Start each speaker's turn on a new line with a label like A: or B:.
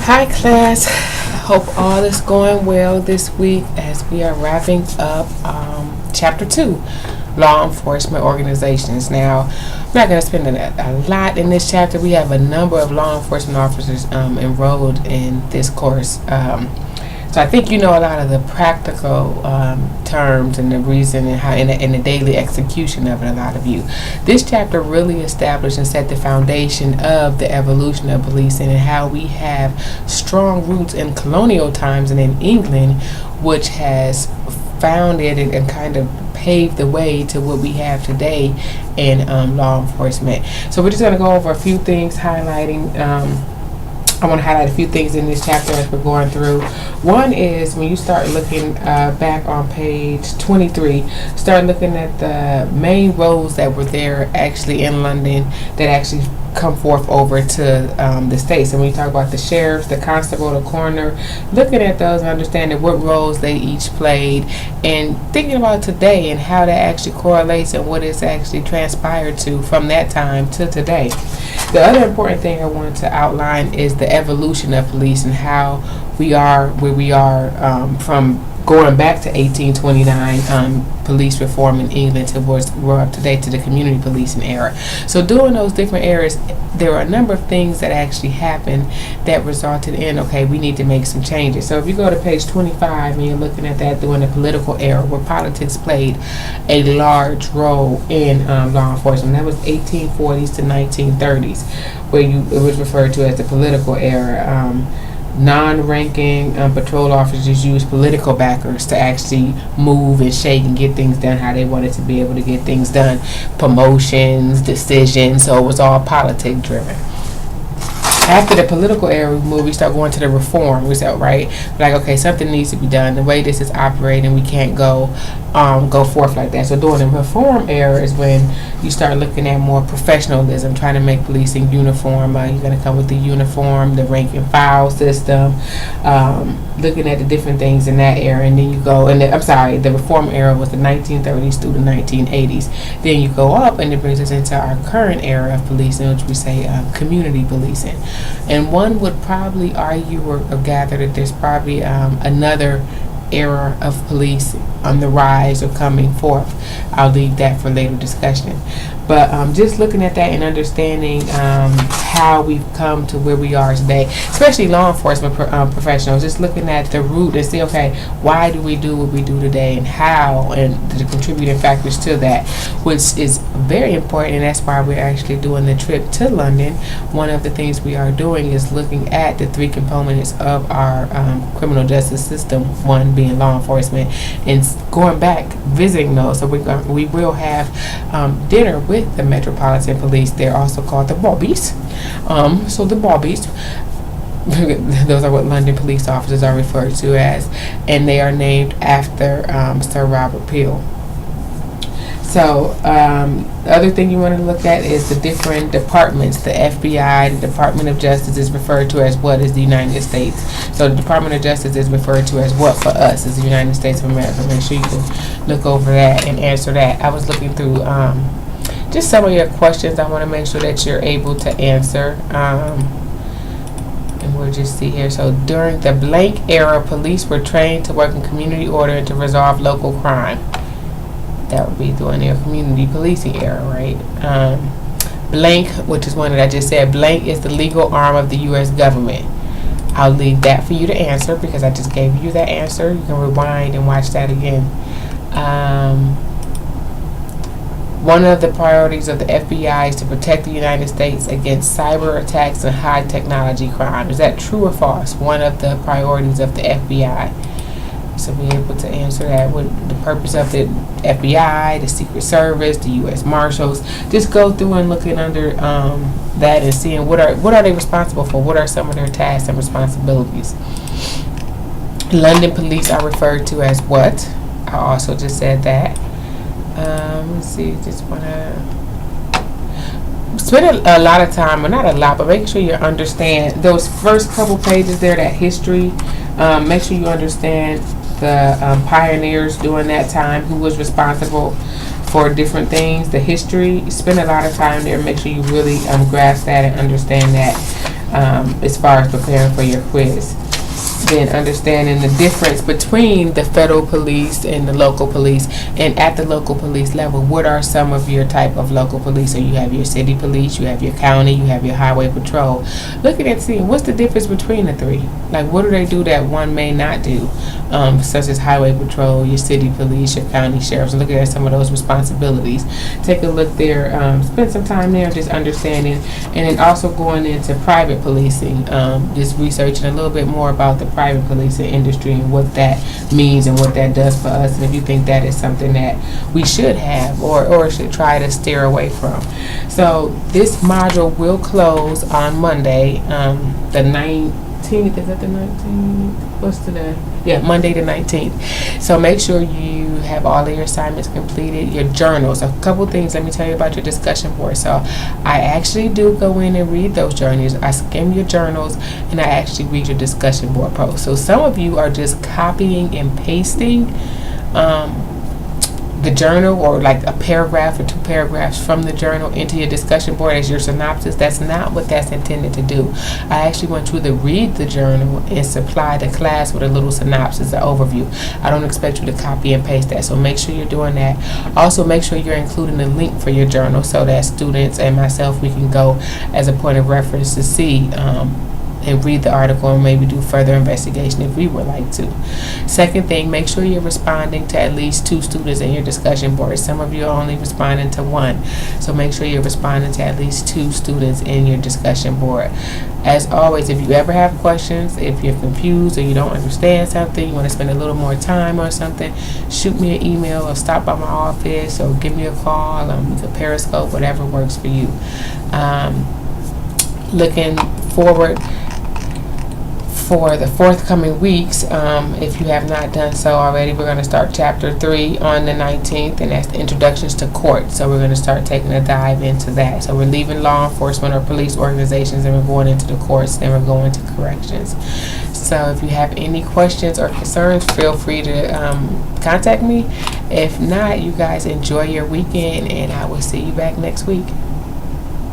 A: Hi, class. Hope all is going well this week as we are wrapping up Chapter 2, Law Enforcement Organizations. Now, I'm not going to spend a lot in this chapter. We have a number of law enforcement officers enrolled in this course. So I think you know a lot of the practical terms and the reason and how in the daily execution of it, a lot of you. This chapter really established and set the foundation of the evolution of policing and how we have strong roots in colonial times and in England, which has founded and kind of paved the way to what we have today in law enforcement. So we're just going to go over a few things highlighting I want to highlight a few things in this chapter as we're going through. One is when you start looking back on page 23, start looking at the main roles that were there actually in London that actually come forth over to the States. And when you talk about the sheriffs, the constable, the coroner, looking at those and understanding what roles they each played and thinking about today and how that actually correlates and what it's actually transpired to from that time to today. The other important thing I wanted to outline is the evolution of police and how we are where we are from going back to 1829 police reform in England towards we're up today to the community policing era. So during those different eras, there are a number of things that actually happened that resulted in, okay, we need to make some changes. So if you go to page 25 and you're looking at that during the political era where politics played a large role in law enforcement, that was 1840s to 1930s, where it was referred to as the political era. Non-ranking patrol officers used political backers to actually move and shake and get things done how they wanted to be able to get things done. Promotions, decisions, so it was all politic driven. After the political era we start going to the reform. We said, right, like, okay, something needs to be done. The way this is operating, we can't go forth like that. So during the reform era is when you start looking at more professionalism, trying to make policing uniform. You're going to come with the uniform, the rank and file system, looking at the different things in that era. And then you go, the reform era was the 1930s through the 1980s. Then you go up and it brings us into our current era of policing, which we say community policing. And one would probably argue or gather that there's probably another era of police on the rise or coming forth. I'll leave that for later discussion. But just looking at that and understanding how we've come to where we are today, especially law enforcement professionals, just looking at the root and see, okay, why do we do what we do today and how, and the contributing factors to that, which is very important, and that's why we're actually doing the trip to London. One of the things we are doing is looking at the three components of our criminal justice system, one being law enforcement, and going back, visiting those. So we will have dinner with the Metropolitan Police. They're also called the Bobbies. So the Bobbies, those are what London police officers are referred to as, and they are named after Sir Robert Peel. So the other thing you want to look at is the different departments. The FBI, the Department of Justice, is referred to as what is the United States. So the Department of Justice is referred to as what for us is the United States of America. Make sure you can look over that and answer that. I was looking through just some of your questions. I want to make sure that you're able to answer. And we'll just see here. So during the blank era, police were trained to work in community order and to resolve local crime. That would be during their community policing era, right? Blank, which is one that I just said, blank is the legal arm of the U.S. government. I'll leave that for you to answer because I just gave you that answer. You can rewind and watch that again. One of the priorities of the FBI is to protect the United States against cyber attacks and high technology crime. Is that true or false? One of the priorities of the FBI. So be able to answer that with the purpose of the FBI, the Secret Service, the U.S. Marshals. Just go through and looking under that and seeing what are they responsible for? What are some of their tasks and responsibilities? London police are referred to as what? I also just said that. Let's see, just want to spend a lot of time, or not a lot, but make sure you understand those first couple pages there, that history. Make sure you understand the pioneers during that time, who was responsible for different things, the history. Spend a lot of time there. Make sure you really grasp that and understand that. as far as preparing for your quiz. Then understanding the difference between the federal police and the local police, and at the local police level, what are some of your type of local police? So you have your city police, you have your county, you have your highway patrol. Looking at seeing what's the difference between the three. Like, what do they do that one may not do? Such as highway patrol, your city police, your county sheriffs. Looking at some of those responsibilities. Take a look there. Spend some time there just understanding, and then also going into private policing. Just researching a little bit more about the private policing industry and what that means and what that does for us, and if you think that is something that we should have or should try to steer away from. So this module will close on Monday, the 19th. Is that the 19th? What's today? Yeah, Monday the 19th. So make sure you have all of your assignments completed, your journals. A couple things, let me tell you about your discussion board. So I actually do go in and read those journals. I skim your journals and I actually read your discussion board posts. So some of you are just copying and pasting the journal, or like a paragraph or two paragraphs from the journal into your discussion board as your synopsis. That's not what that's intended to do. I actually want you to read the journal and supply the class with a little synopsis, an overview. I don't expect you to copy and paste that, so make sure you're doing that. Also, make sure you're including a link for your journal so that students and myself, we can go as a point of reference to see and read the article and maybe do further investigation if we would like to. Second thing, make sure you're responding to at least 2 students in your discussion board. Some of you are only responding to 1, so make sure you're responding to at least 2 students in your discussion board. As always, if you ever have questions, if you're confused or you don't understand something, you want to spend a little more time on something, shoot me an email or stop by my office or give me a call. You can Periscope, whatever works for you. Looking forward for the forthcoming weeks, if you have not done so already, we're going to start chapter 3 on the 19th, and that's the introductions to court. So we're going to start taking a dive into that. So we're leaving law enforcement or police organizations and we're going into the courts, then we're going to corrections. So if you have any questions or concerns, feel free to contact me. If not, you guys enjoy your weekend and I will see you back next week.